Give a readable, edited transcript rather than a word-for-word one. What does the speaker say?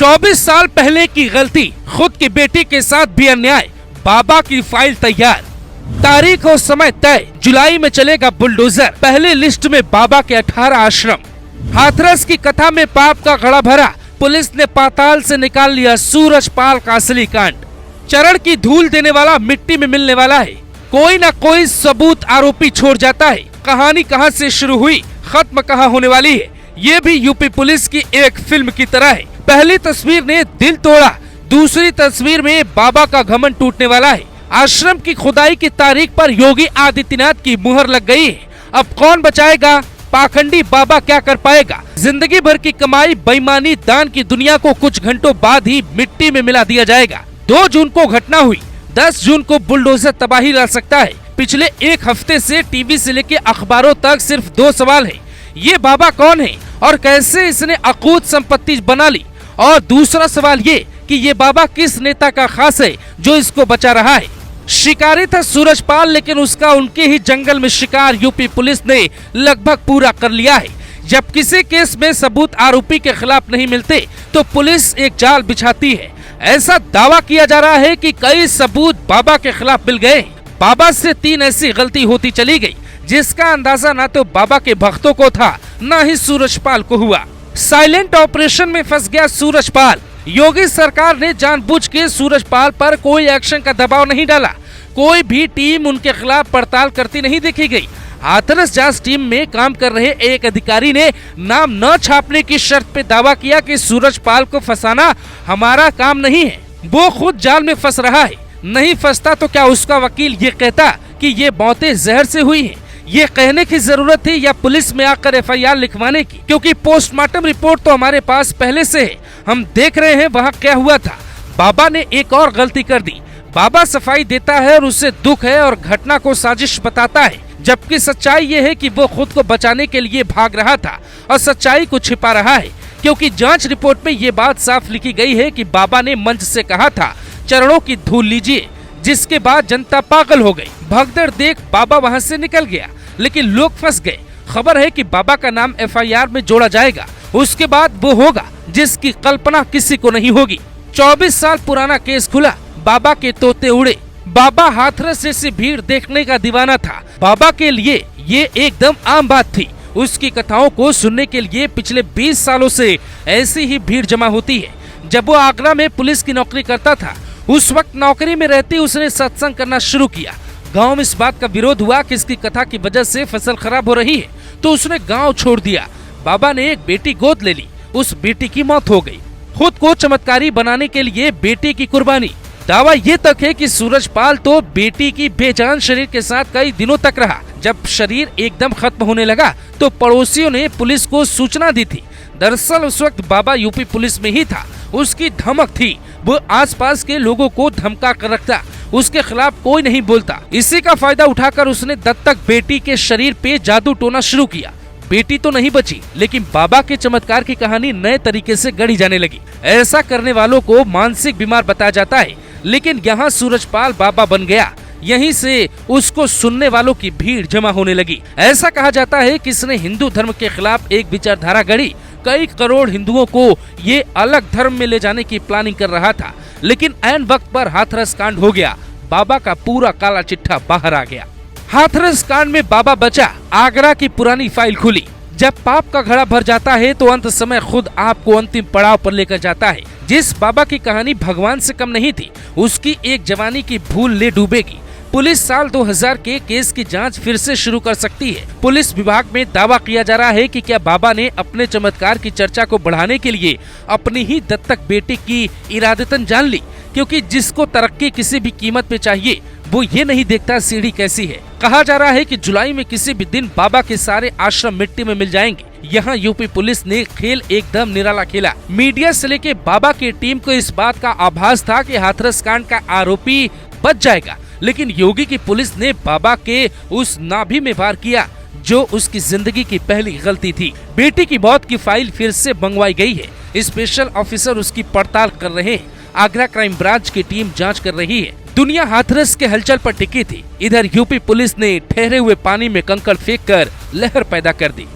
24 साल पहले की गलती, खुद की बेटी के साथ भी अन्याय, बाबा की फाइल तैयार, तारीख और समय तय, जुलाई में चलेगा बुलडोजर। पहले लिस्ट में बाबा के 18 आश्रम। हाथरस की कथा में पाप का घड़ा भरा, पुलिस ने पाताल से निकाल लिया सूरजपाल का असली कांड। चरण की धूल देने वाला मिट्टी में मिलने वाला है, कोई न कोई सबूत आरोपी छोड़ जाता है। कहानी कहां से शुरू हुई, खत्म कहां होने वाली है, ये भी यूपी पुलिस की एक फिल्म की तरह है। पहली तस्वीर ने दिल तोड़ा, दूसरी तस्वीर में बाबा का घमंड टूटने वाला है। आश्रम की खुदाई की तारीख पर योगी आदित्यनाथ की मुहर लग गई है। अब कौन बचाएगा, पाखंडी बाबा क्या कर पाएगा? जिंदगी भर की कमाई, बेईमानी, दान की दुनिया को कुछ घंटों बाद ही मिट्टी में मिला दिया जाएगा। 2 जून को घटना हुई, 10 जून को बुलडोजर तबाही ला सकता है। पिछले एक हफ्ते से टीवी से लेके अखबारों तक सिर्फ 2 सवाल है, ये बाबा कौन है और कैसे इसने अकूत संपत्ति बना ली, और दूसरा सवाल ये कि ये बाबा किस नेता का खास है जो इसको बचा रहा है। शिकारी था सूरजपाल, लेकिन उसका उनके ही जंगल में शिकार यूपी पुलिस ने लगभग पूरा कर लिया है। जब किसी केस में सबूत आरोपी के खिलाफ नहीं मिलते तो पुलिस एक जाल बिछाती है। ऐसा दावा किया जा रहा है कि कई सबूत बाबा के खिलाफ मिल गए। बाबा से 3 ऐसी गलती होती चली गई जिसका अंदाजा न तो बाबा के भक्तों को था, न ही सूरजपाल को हुआ। साइलेंट ऑपरेशन में फंस गया सूरजपाल। योगी सरकार ने जानबूझ के सूरजपाल पर कोई एक्शन का दबाव नहीं डाला। कोई भी टीम उनके खिलाफ पड़ताल करती नहीं देखी गई। हाथरस जांच टीम में काम कर रहे एक अधिकारी ने नाम न छापने की शर्त पे दावा किया कि सूरजपाल को फंसाना हमारा काम नहीं है, वो खुद जाल में फंस रहा है। नहीं फंसता तो क्या उसका वकील ये कहता कि ये मौतें जहर से हुई हैं? ये कहने की जरूरत थी या पुलिस में आकर FIR लिखवाने की? क्योंकि पोस्टमार्टम रिपोर्ट तो हमारे पास पहले से है, हम देख रहे हैं वहाँ क्या हुआ था। बाबा ने एक और गलती कर दी। बाबा सफाई देता है और उससे दुख है और घटना को साजिश बताता है, जबकि सच्चाई ये है कि वो खुद को बचाने के लिए भाग रहा था और सच्चाई को छिपा रहा है। क्योंकि जांच रिपोर्ट में ये बात साफ लिखी गई है कि बाबा ने मंच से कहा था चरणों की धूल लीजिए, जिसके बाद जनता पागल हो गई। भगदड़ देख बाबा वहाँ से निकल गया, लेकिन लोग फंस गए। खबर है कि बाबा का नाम FIR में जोड़ा जाएगा, उसके बाद वो होगा जिसकी कल्पना किसी को नहीं होगी। 24 साल पुराना केस खुला, बाबा के तोते उड़े। बाबा हाथरस जैसी भीड़ देखने का दीवाना था। बाबा के लिए ये एकदम आम बात थी। उसकी कथाओं को सुनने के लिए पिछले 20 सालों से ऐसी ही भीड़ जमा होती है। जब वो आगरा में पुलिस की नौकरी करता था, उस वक्त नौकरी में रहते उसने सत्संग करना शुरू किया। गांव में इस बात का विरोध हुआ कि इसकी कथा की वजह से फसल खराब हो रही है, तो उसने गांव छोड़ दिया। बाबा ने एक बेटी गोद ले ली, उस बेटी की मौत हो गई। खुद को चमत्कारी बनाने के लिए बेटी की कुर्बानी। दावा ये तक है कि सूरजपाल तो बेटी की बेजान शरीर के साथ कई दिनों तक रहा। जब शरीर एकदम खत्म होने लगा तो पड़ोसियों ने पुलिस को सूचना दी थी। दरअसल उस वक्त बाबा यूपी पुलिस में ही था, उसकी धमक थी, वो आसपास के लोगों को धमका कर रखता, उसके खिलाफ कोई नहीं बोलता। इसी का फायदा उठाकर उसने दत्तक बेटी के शरीर पे जादू टोना शुरू किया। बेटी तो नहीं बची, लेकिन बाबा के चमत्कार की कहानी नए तरीके से गढ़ी जाने लगी। ऐसा करने वालों को मानसिक बीमार बताया जाता है, लेकिन यहाँ सूरजपाल बाबा बन गया। यहीं से उसको सुनने वालों की भीड़ जमा होने लगी। ऐसा कहा जाता है कि इसने हिंदू धर्म के खिलाफ एक विचारधारा गढ़ी। कई करोड़ हिंदुओं को ये अलग धर्म में ले जाने की प्लानिंग कर रहा था, लेकिन ऐन वक्त पर हाथरस कांड हो गया। बाबा का पूरा काला चिट्ठा बाहर आ गया। हाथरस कांड में बाबा बचा, आगरा की पुरानी फाइल खुली। जब पाप का घड़ा भर जाता है तो अंत समय खुद आपको अंतिम पड़ाव पर लेकर जाता है। जिस बाबा की कहानी भगवान से कम नहीं थी, उसकी एक जवानी की भूल ले डूबेगी। पुलिस साल 2000 के केस की जांच फिर से शुरू कर सकती है। पुलिस विभाग में दावा किया जा रहा है कि क्या बाबा ने अपने चमत्कार की चर्चा को बढ़ाने के लिए अपनी ही दत्तक बेटी की इरादतन जान ली, क्योंकि जिसको तरक्की किसी भी कीमत पे चाहिए वो ये नहीं देखता सीढ़ी कैसी है। कहा जा रहा है कि जुलाई में किसी भी दिन बाबा के सारे आश्रम मिट्टी में मिल जाएंगे। यहाँ यूपी पुलिस ने खेल एकदम निराला खेला। मीडिया से लेके बाबा की टीम को इस बात का आभास था कि हाथरस कांड का आरोपी बच जाएगा, लेकिन योगी की पुलिस ने बाबा के उस नाभि में वार किया जो उसकी जिंदगी की पहली गलती थी। बेटी की मौत की फाइल फिर से मंगवाई गई है। स्पेशल ऑफिसर उसकी पड़ताल कर रहे हैं। आगरा क्राइम ब्रांच की टीम जांच कर रही है। दुनिया हाथरस के हलचल पर टिकी थी। इधर यूपी पुलिस ने ठहरे हुए पानी में कंकड़ फेंककर लहर पैदा कर दी।